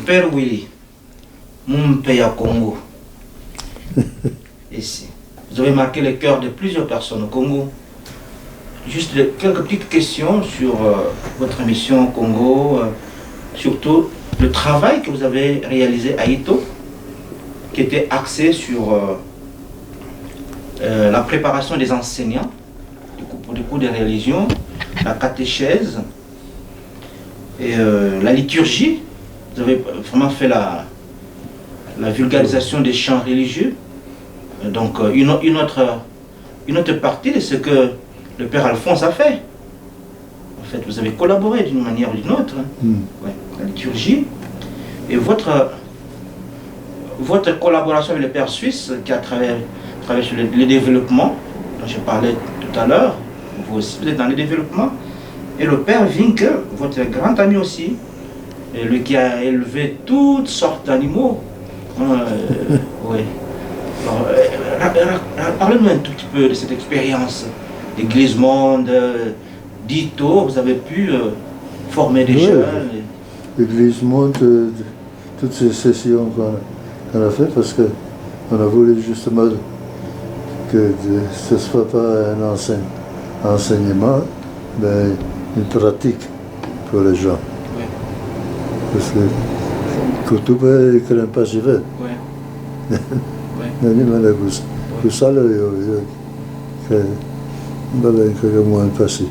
Père Willy, mon père Congo. Ici. Vous avez marqué le cœur de plusieurs personnes au Congo. Juste quelques petites questions sur votre mission au Congo, surtout le travail que vous avez réalisé à Ito, qui était axé sur la préparation des enseignants pour des cours de religion, la catéchèse et la liturgie. Vous avez vraiment fait la vulgarisation des chants religieux. Donc une autre partie de ce que le Père Alphonse a fait. En fait, vous avez collaboré d'une manière ou d'une autre. Ouais, la liturgie. Et votre collaboration avec le Père Suisse, qui a travaillé sur le développement, dont je parlais tout à l'heure, vous aussi, vous êtes dans le développement. Et le Père Vinck, votre grand ami aussi, et lui qui a élevé toutes sortes d'animaux. Oui. Parlez-nous un tout petit peu de cette expérience d'Église Monde, d'Ito. Vous avez pu former des jeunes. L'Église Monde, toutes ces sessions qu'on a fait, parce qu'on a voulu justement que ce ne soit pas un enseignement, mais une pratique pour les gens. Oui. Parce que quand tout le monde ne pas j'y vais. Oui. Tout ça, que moins passé.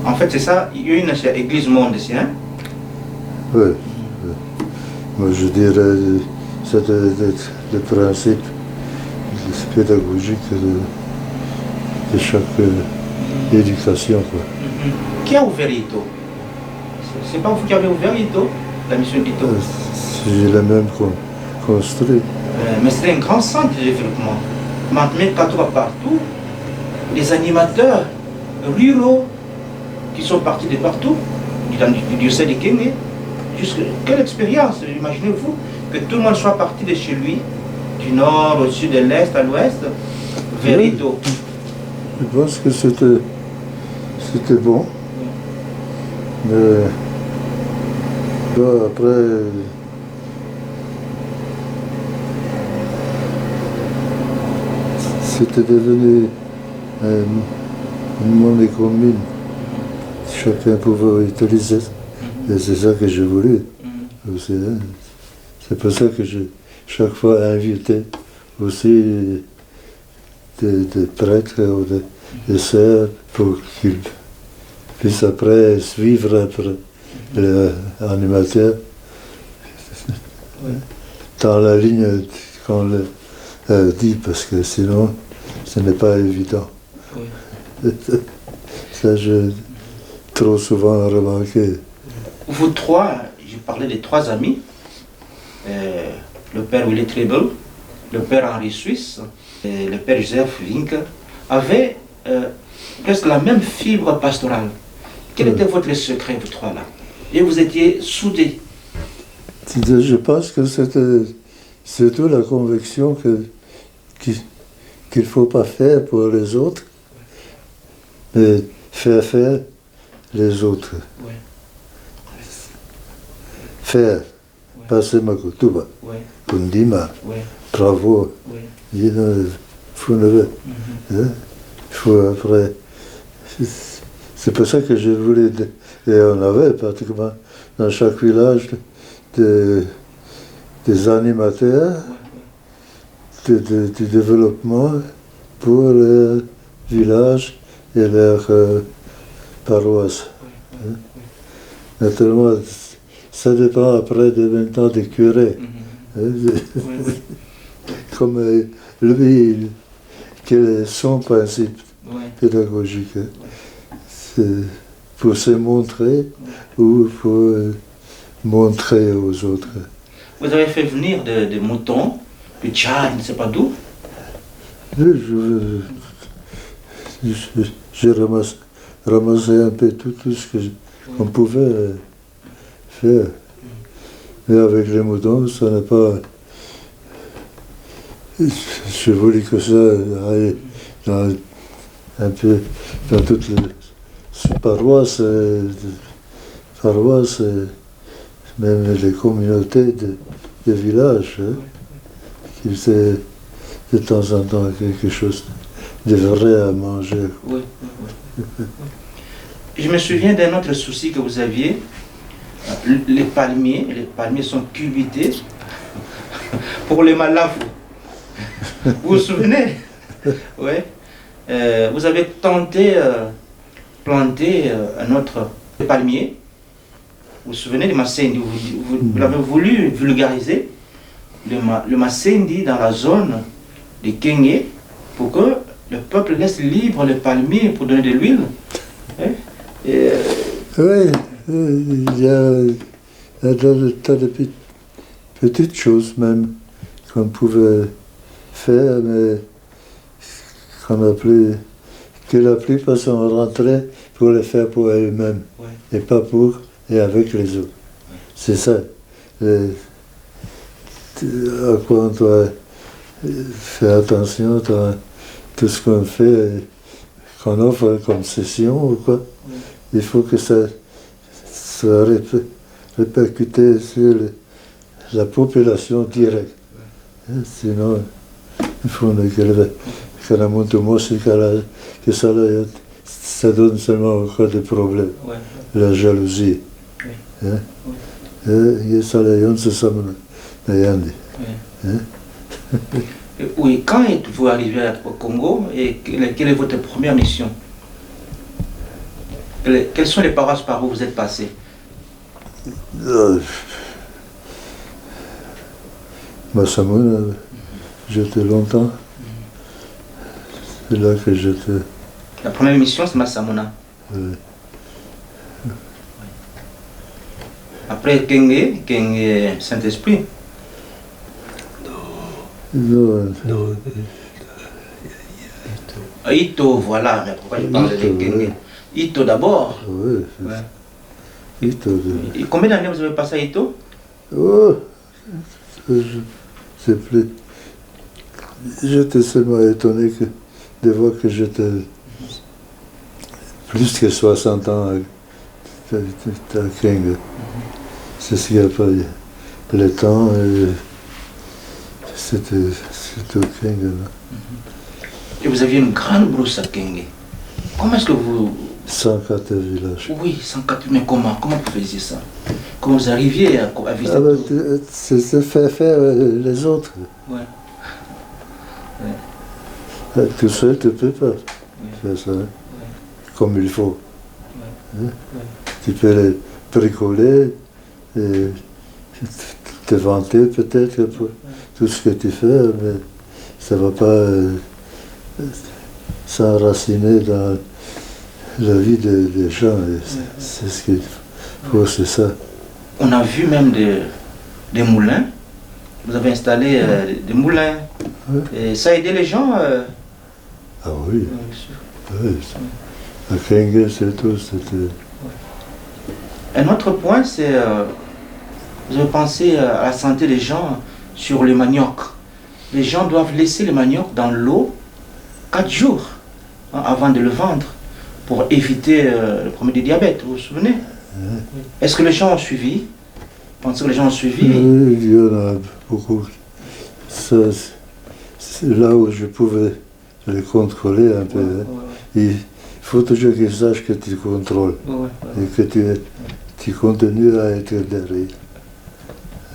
En fait, c'est ça, il y a une église monde ici, hein? Oui. Moi, je dirais c'est le principe pédagogique de chaque éducation. Quoi. Qui a ouvert Ito? C'est pas vous qui avez ouvert Ito, la mission d'Ito? C'est la même construit. Mais c'est un grand centre de développement. Maintenant, quand on va partout, les animateurs ruraux qui sont partis de partout, du diocèse de Kenya, quelle expérience, imaginez-vous, que tout le monde soit parti de chez lui, du nord, au sud, de l'est, à l'ouest, vers Ito. Je pense que c'était bon. Mais là, après, c'était devenu une monnaie commune. Chacun pouvait utiliser. Et c'est ça que j'ai voulu. C'est pour ça que j'ai chaque fois invité aussi des prêtres ou des sœurs pour qu'ils puissent après suivre après l'animateur dans la ligne qu'on le dit, parce que sinon ce n'est pas évident. Oui. Ça, j'ai trop souvent remarqué. Vous trois, je parlais des trois amis, le père Willy Treble, le père Henri Suisse et le père Joseph Vinck, avaient presque la même fibre pastorale. Quel était votre secret, vous trois là? Et vous étiez soudés. Je pense que c'était surtout la conviction qu'il ne faut pas faire pour les autres, mais faire les autres. Oui. Faire, passer ma coutume, kundima, bravo, il faut après. C'est pour ça que je voulais, et on avait pratiquement dans chaque village des animateurs du développement pour le village et leur paroisse. Naturellement, ça dépend après de maintenant des curés. Comme lui, quel est son principe pédagogique? C'est pour se montrer ou pour montrer aux autres. Vous avez fait venir des moutons, du Tchad, je ne sais pas d'où. J'ai ramassé un peu tout ce qu'on pouvait faire. Mais avec les moutons, ça n'est pas... Je voulais que ça aille un peu dans toutes les paroisses, même les communautés de village, hein, qui faisaient de temps en temps quelque chose de vrai à manger. Oui, Je me souviens d'un autre souci que vous aviez. Les palmiers sont cubités pour les malafos. Vous vous souvenez? Oui. Vous avez tenté planter un autre palmier. Vous vous souvenez du Massendi? Vous l'avez voulu vulgariser, le Massendi dans la zone de Kenge, pour que le peuple laisse libre les palmiers pour donner de l'huile. Hein? Oui, il y a des tas de petites choses même qu'on pouvait faire, mais que la plupart sont rentrés pour les faire pour eux-mêmes, et pas pour et avec les autres. C'est ça. À quoi on doit faire attention dans tout ce qu'on fait, qu'on offre comme session ou quoi. Il faut que ça soit répercuté sur la population directe. Sinon, il faut que la monte que ça donne seulement encore des problèmes. La jalousie. Et ça, oui, quand êtes-vous arrivé au Congo et quelle est votre première mission? Quelles sont les paroisses par où vous êtes passé? Massamona, j'étais longtemps. C'est là que j'étais. La première mission, c'est Massamona. Après Kenge, Saint-Esprit. Non. Ito, voilà, mais pourquoi je parle de Kenge? Ito d'abord. Oui, Ito. Et combien d'années vous avez passé à Ito? Oh, je sais plus. J'étais seulement étonné de voir que j'étais plus que 60 ans à Kenge. C'est ce qu'il n'y a pas le temps. C'était au Kenge. Là. Et vous aviez une grande brousse à Kenge. Comment est-ce que vous... 104 villages. Oui, 104, mais comment vous faisiez ça? Comment vous arriviez à visiter c'est faire les autres. Ouais. Tout seul, tu ne peux pas faire ça, comme il faut. Tu peux les bricoler, et te vanter peut-être pour tout ce que tu fais, mais ça ne va pas s'enraciner dans la vie des gens. C'est ce qu'il faut, c'est ça. On a vu même des moulins. Vous avez installé des moulins. Et ça a aidé les gens Ah oui. À Kenge, c'est tout. Un autre point, c'est vous avez pensé à la santé des gens sur le manioc. Les gens doivent laisser le manioc dans l'eau 4 jours avant de le vendre pour éviter le problème du diabète, vous vous souvenez? Est-ce que les gens ont suivi? Pensez que les gens ont suivi? Oui, il y en a beaucoup. Ça, c'est là où je pouvais les contrôler un peu. Il faut toujours qu'ils sachent que tu contrôles et que tu continues à être derrière.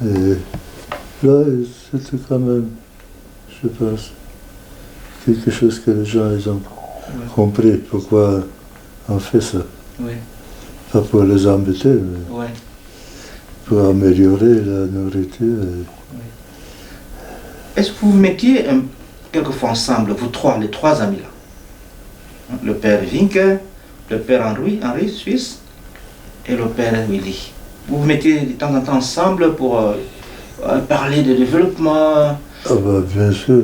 Et là, c'était quand même, je pense, quelque chose que les gens ils ont compris pourquoi on fait ça. Pas pour les embêter, mais pour améliorer la nourriture. Est-ce que vous vous mettiez quelquefois ensemble, vous trois, les trois amis là? Le père Vinke, le père Henri Suisse et le père Willy. Vous vous mettiez de temps en temps ensemble pour parler de développement? Ah bah, bien sûr.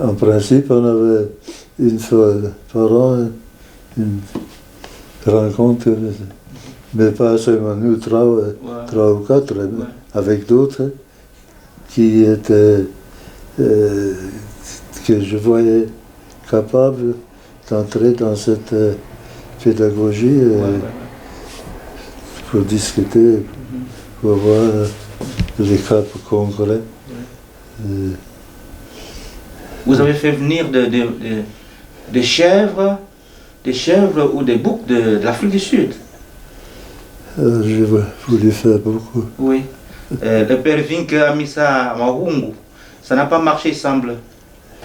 En principe, on avait une fois par an une rencontre, mais pas seulement nous, trois ou quatre, avec d'autres qui étaient, que je voyais capables d'entrer dans cette pédagogie pour discuter pour avoir des cas concrets. Vous avez fait venir des chèvres ou des boucs de l'Afrique du Sud. J'ai voulu faire beaucoup. Oui. Le père Vink a mis ça à Mahungu. Ça n'a pas marché, il semble.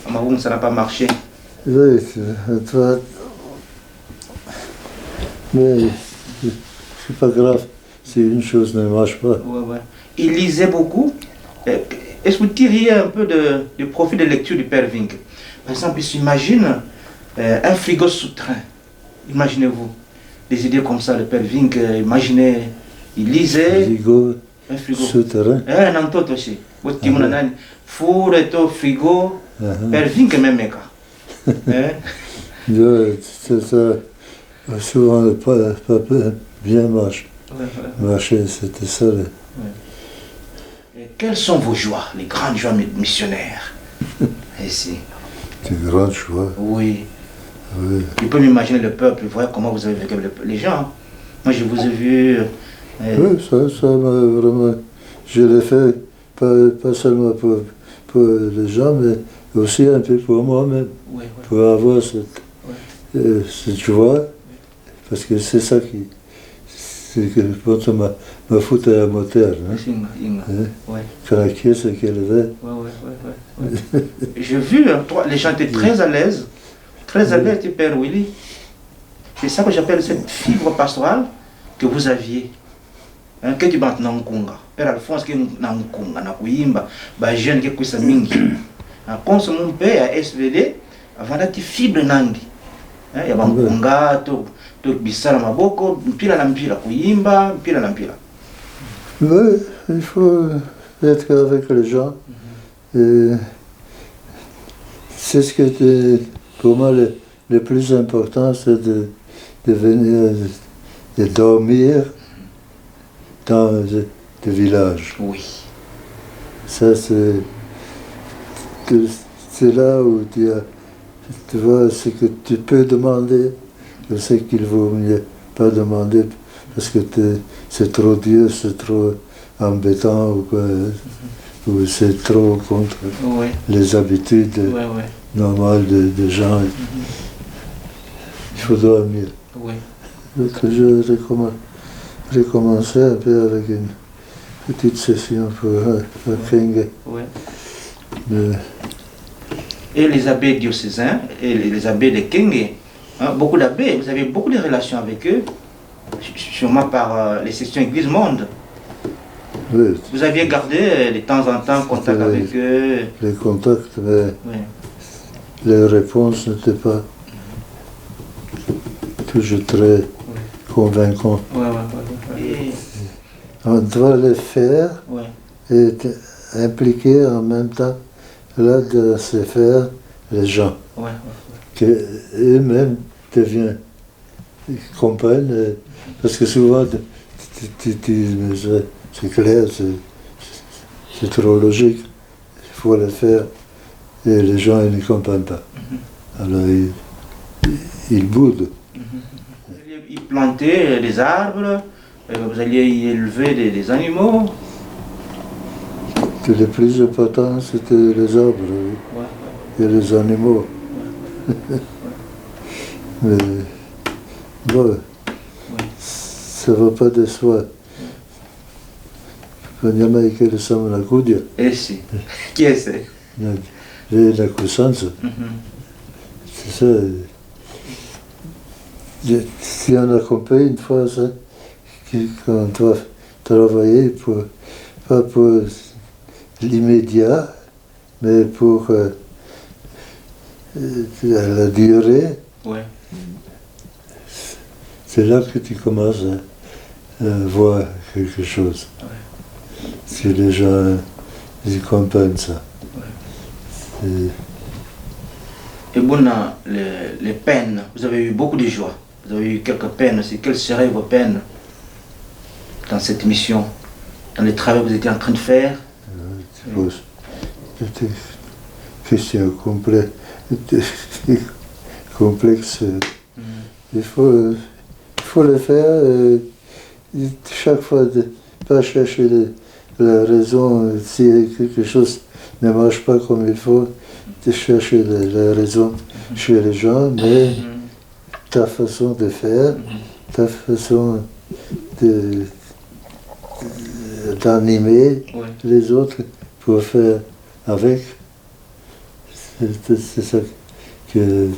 À Mahungu, ça n'a pas marché. Oui, toi. Mais c'est pas grave si une chose ne marche pas. Ouais, ouais. Il lisait beaucoup. Est-ce que vous tiriez un peu du profil de lecture du père Vink? Par exemple, il s'imagine un frigo souterrain. Imaginez-vous. Des idées comme ça, le père Vink, imaginez, il lisait. Un frigo souterrain. Un antot aussi. Votre kimono, four et frigo. Père Vink même, C'est ça. Souvent, pas bien marché, c'était ça. Et quelles sont vos joies, les grandes joies missionnaires ici? Des grandes joies. Oui. Oui. Je peux m'imaginer le peuple, voir comment vous avez vécu les gens. Moi, je vous ai vu. Oui, ça m'a vraiment. Je l'ai fait pas seulement pour les gens, mais aussi un peu pour moi-même. Oui, oui. Pour avoir cette joie. Parce que c'est ça c'est que quand ma faute à la moteur. Quand la caisse qu'elle avait. J'ai vu, les gens étaient très à l'aise. Très à l'aise, Père Willy. C'est ça que j'appelle cette fibre pastorale que vous aviez. Que tu bantes dans Nkunga. Père Alphonse qui est dans Nkunga, na kuimba, ba jeune qui kuisa mingi. Quand mon père à SVD, avant d'être fibre nandi. Il y a Nkunga, bisala maboko, mpira na mpira, kuimba, mpira na mpira. Oui, il faut être avec les gens. C'est ce que pour moi le plus important, c'est de venir de dormir dans des villages. Oui. Ça, c'est là où tu vois ce que tu peux demander. Je sais qu'il vaut mieux pas demander parce que c'est trop dur, c'est trop embêtant ou quoi, ou c'est trop contre les habitudes normales des gens. Il faut dormir. Donc j'ai commencé un peu avec une petite session pour Kenge. Et les abbés diocésains et les abbés de Kenge, beaucoup d'abbés, vous avez beaucoup de relations avec eux, sûrement par les sessions Église Monde. Oui. Vous aviez gardé de temps en temps contact avec eux? Les contacts, mais les réponses n'étaient pas toujours très convaincantes. On doit les faire et être impliqué en même temps là de se faire les gens. Qu'eux-mêmes deviennent, ils comprennent, parce que souvent, c'est clair, c'est trop logique, il faut le faire, et les gens ils ne comprennent pas. Alors ils boudent. Vous alliez y planter des arbres, vous alliez y élever des animaux? Le plus important, c'était les arbres et les animaux. Mais bon, ça ne va pas de soi. Veniamo a che siamo una cudia. Sì. Chi è se? La cousance. C'est ça. Si on a compris une fois ça, qu'on doit travailler pas pour l'immédiat, mais pour la durée, c'est là que tu commences à voir quelque chose. Si les gens ils comprennent ça. Et bon, les peines, vous avez eu beaucoup de joie. Vous avez eu quelques peines aussi. Quelles seraient vos peines dans cette mission, dans le travail que vous étiez en train de faire? C'était une question complexe. Il faut le faire. Chaque fois pas chercher la raison. Si quelque chose ne marche pas comme il faut, de chercher la raison chez les gens, mais ta façon de faire, ta façon d'animer les autres pour faire avec, c'est ça qui est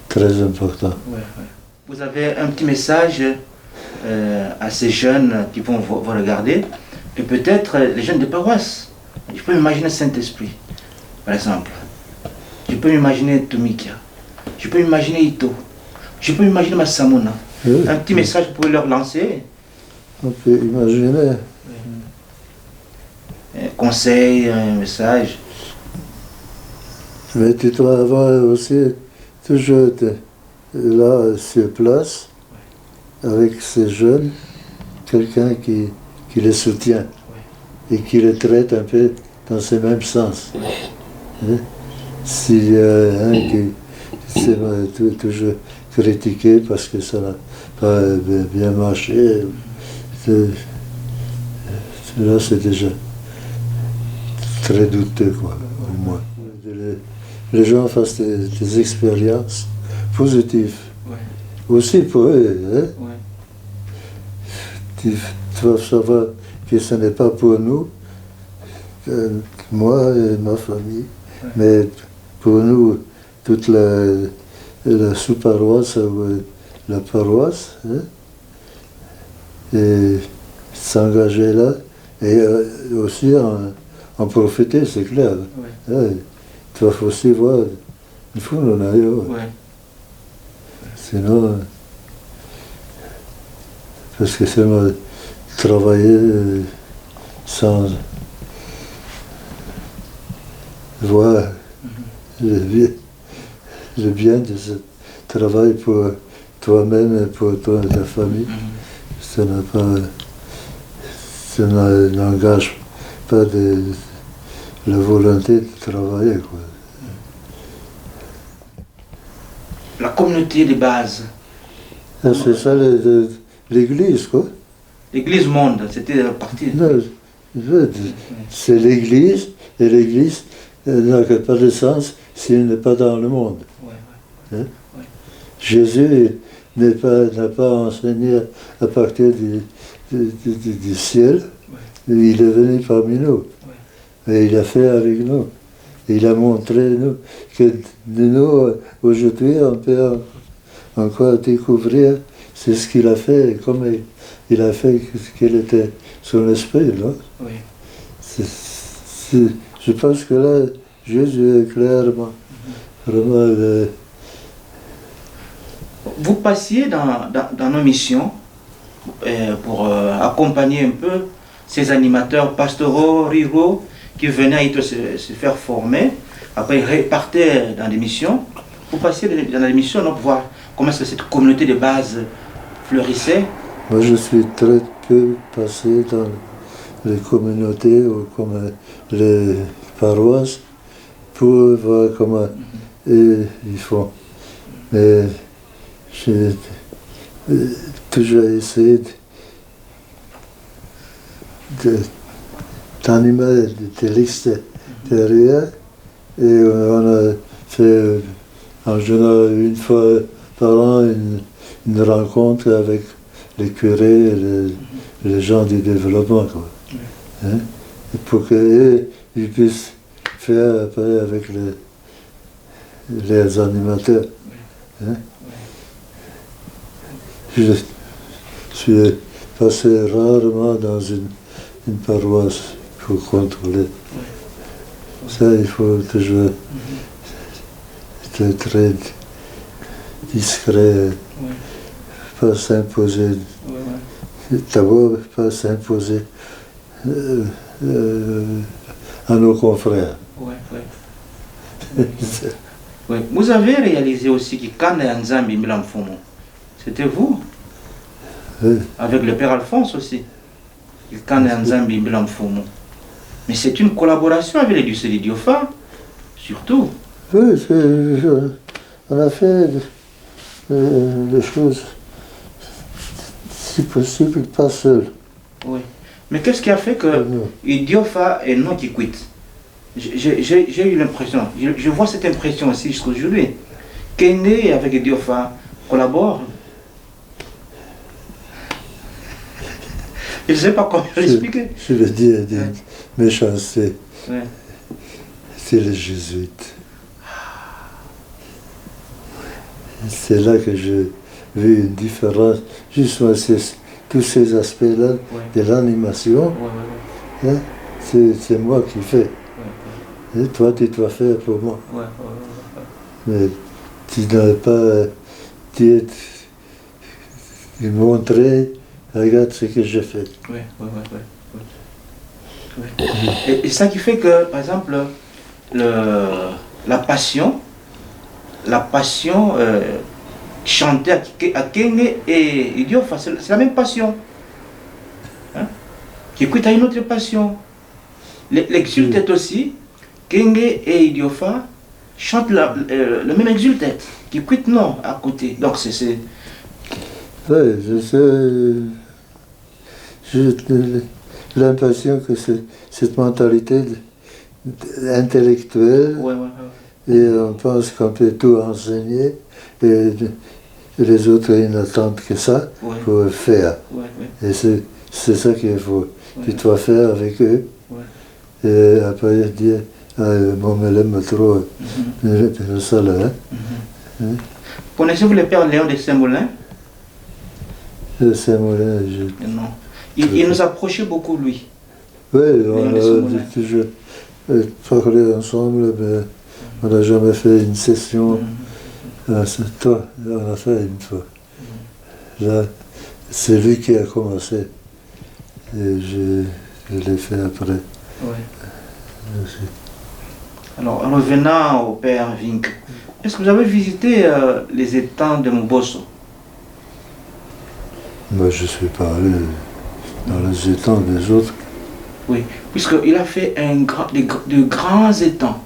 très important. Vous avez un petit message à ces jeunes qui vont vous regarder, et peut-être les jeunes de paroisse. Je peux m'imaginer Saint-Esprit, par exemple. Je peux m'imaginer Tumikia. Je peux m'imaginer Ito. Je peux m'imaginer Massamuna. Un petit message que vous pouvez leur lancer. On peut imaginer. Un conseil, un message. Mais tu dois avoir aussi toujours là sur place, avec ces jeunes, quelqu'un qui les soutient et qui les traite un peu dans ce même sens. Hein? S'il y a un qui s'est toujours critiqué parce que ça n'a pas bien marché, là c'est déjà très douteux, quoi, au moins. Les gens fassent des expériences positives. Aussi pour eux. Hein? Tu dois savoir que ce n'est pas pour nous, moi et ma famille, mais pour nous, toute la sous-paroisse ou la paroisse, hein? Et s'engager là, et aussi en profiter, c'est clair. Hein? Tu vas aussi voir, il faut en aller. Sinon, parce que c'est travailler sans voir le bien de ce travail pour toi-même et pour ta famille. Ça n'engage pas la volonté de travailler, quoi. La communauté de base. C'est ça l'église, quoi. L'église monde, c'était la partie. Non, c'est l'église, et l'église n'a pas de sens s'il n'est pas dans le monde. Hein? Jésus n'a pas enseigné à partir du ciel, il est venu parmi nous. Et il a fait avec nous. Et il a montré nous que nous, aujourd'hui, on peut encore découvrir c'est ce qu'il a fait, comme il a fait, quel était son esprit. Là. Je pense que là, Jésus est clairement, vraiment... Vous passiez dans nos missions pour accompagner un peu ces animateurs pastoraux, ruraux, qui venaient se faire former. Après, ils repartaient dans des missions. Vous passiez dans les missions pour voir comment cette communauté de base fleurissait. Moi, je suis très peu passé dans les communautés ou comme les paroisses pour voir comment ils font. Mais j'ai toujours essayé d'animer de l'extérieur et on a fait en général une fois par an une rencontre avec les curés et les gens du développement, quoi. Hein? Pour qu'ils puissent faire après avec les animateurs. Hein? Je suis passé rarement dans une paroisse pour contrôler. Ça, il faut toujours être très discret, pas s'imposer. D'abord, pas s'imposer à nos confrères. Vous avez réalisé aussi que quand Nzambi Milamfumo, c'était vous, avec le père Alphonse aussi, quand Nzambi Milamfumo. Mais c'est une collaboration avec les diocèses d'Idiofa, surtout. Oui, on a fait les choses, si possible, pas seul. Oui. Mais qu'est-ce qui a fait que Idiofa est non qui quitte? J'ai eu l'impression, je vois cette impression aussi jusqu'aujourd'hui. Kende avec Idiofa collabore. Je ne sais pas comment l'expliquer. Je veux dire des méchancetés. Ouais. C'est les jésuites. C'est là que j'ai vu une différence, justement tous ces aspects-là de l'animation. Hein, c'est moi qui fais. Et toi, tu dois faire pour moi. Mais tu n'as pas dit, montrer, regarde ce que je fais. Et ça qui fait que, par exemple, la passion chanter à Kenge et Idiofa, c'est la même passion. Hein? Qui écoute à une autre passion. L'exultète aussi, Kenge et Idiofa chantent le même exultète, qui écoute non à côté. Donc c'est. Oui, je sais. J'ai l'impression que cette mentalité intellectuelle, et on pense qu'on peut tout enseigner, et les autres ils n'attendent que ça pour le faire. Et c'est ça qu'il faut. Tu dois faire avec eux. Et après dire, mon m'aime trop, ça là. Connaissez-vous le père Léon de Saint-Moulin? Saint-Moulin, non. Il nous approchait beaucoup, lui. Oui, on a toujours parlé ensemble, mais on n'a jamais fait une session. C'est toi, on a fait une fois. Là, c'est lui qui a commencé. Et je l'ai fait après. Alors, en revenant au père Vink, est-ce que vous avez visité les étangs de Mobosso? Moi, je suis pas allé dans les étangs des autres. Oui, puisqu'il a fait de grands étangs.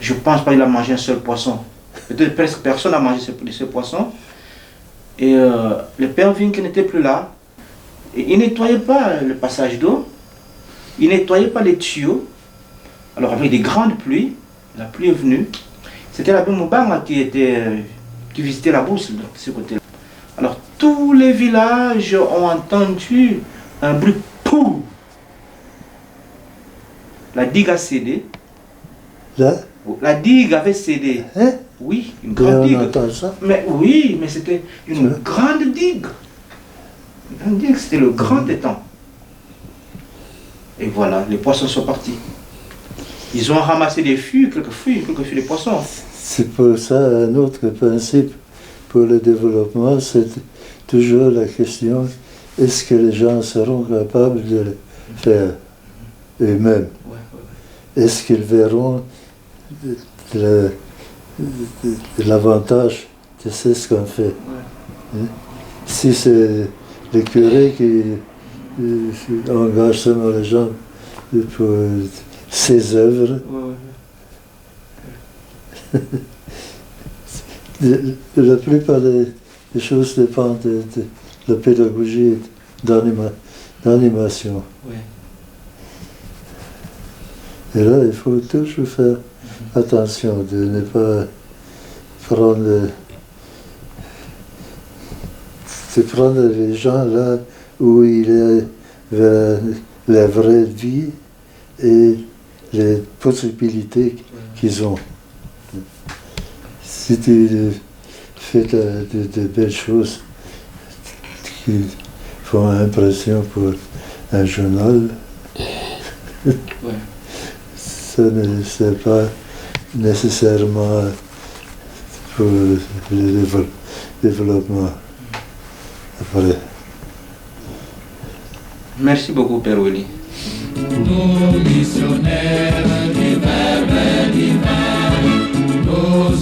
Je pense pas qu'il a mangé un seul poisson. Peut-être presque personne n'a mangé ce poisson. Et le père Vink n'était plus là. Et il ne nettoyait pas le passage d'eau. Il ne nettoyait pas les tuyaux. Alors avec des grandes pluies, la pluie est venue. C'était l'abbé Moubanga qui visitait la bourse de ce côté-là. Alors tous les villages ont entendu un bruit pou. La digue a cédé. Là? La digue avait cédé. Hein? Oui, une grande digue. On entend ça? Mais oui, mais c'était une grande digue. Une grande digue, c'était le grand étang. Et voilà, les poissons sont partis. Ils ont ramassé des fûts, quelques fûts de poissons. C'est pour ça un autre principe pour le développement, c'est toujours la question, est-ce que les gens seront capables de le faire eux-mêmes? Est-ce qu'ils verront l'avantage de ce qu'on fait? Si c'est le curé qui engage seulement les gens pour ses œuvres, la plupart des choses dépendent de la pédagogie d'animation. Et là, il faut toujours faire attention de ne pas prendre les gens là où il est vers la vraie vie et les possibilités qu'ils ont. Si tu fais de belles choses qui font impression pour un journal, ça ne c'est pas nécessairement pour le développement après. Merci beaucoup, Père Willy. Nous, missionnaires du Verbe divin, nous